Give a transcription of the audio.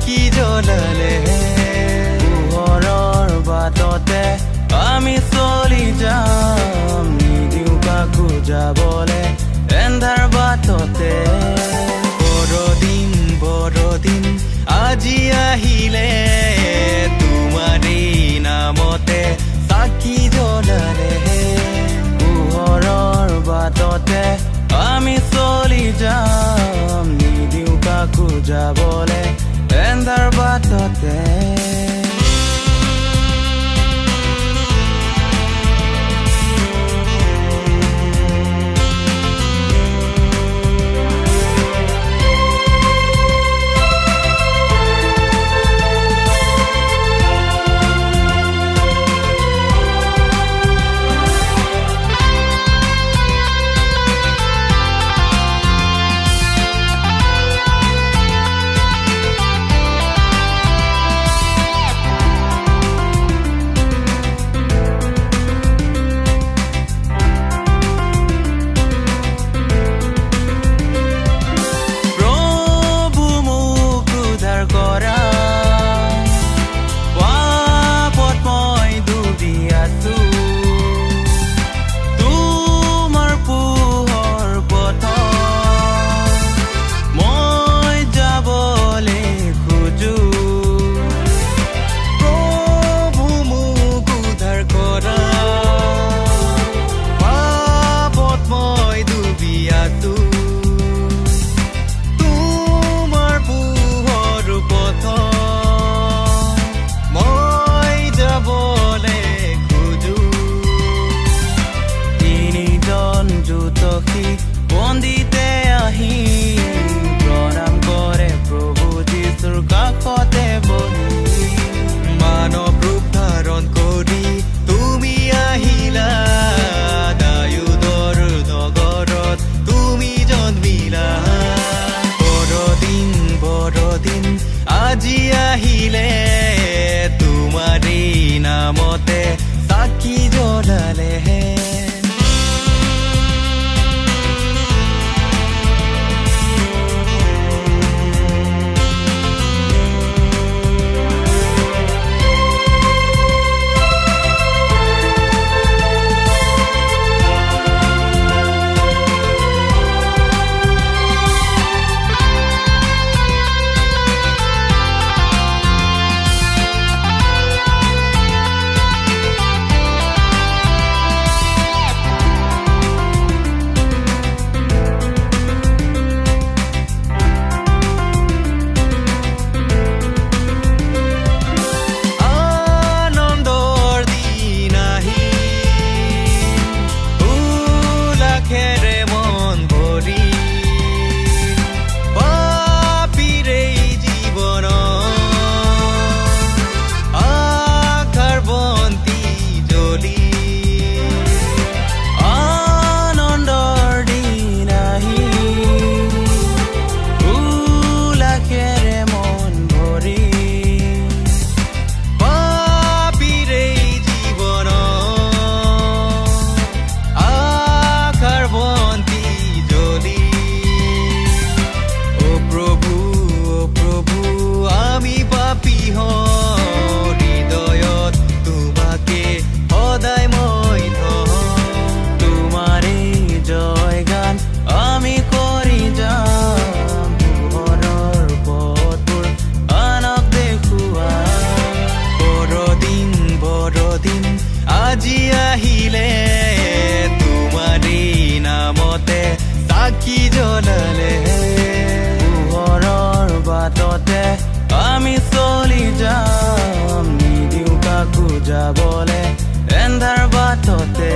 চাকি জ্বলালে পোহৰৰ বাটতে আমি চলি যাম নিদিওঁ কাকো যাবলে এন্ধাৰ বাটতে বড়দিন আজি আহিলে তোমাৰে নামতে চাকি জ্বলালে পোহৰৰ বাটতে আমি চলি যাম নিদিওঁ কাকো যাবলে এন্ধাৰ বাটতে বন্দিতে আহি প্ৰণাম কৰে প্ৰভু যীশুৰ কাষতে বহি মানৱ ৰূপ ধাৰণ কৰি তুমি আহিলা দায়ুদৰ নগৰত তুমি জন্মিলা বড়দিন আজি আহিলে তোমাৰে নামতে চাকি জ্বলালে আজি আহিলে তোমাৰে নামতে চাকি জ্বলালে পোহৰৰ বাটতে আমি চলি যাম নিদিওঁ কাকো যাবলে এন্ধাৰ বাটতে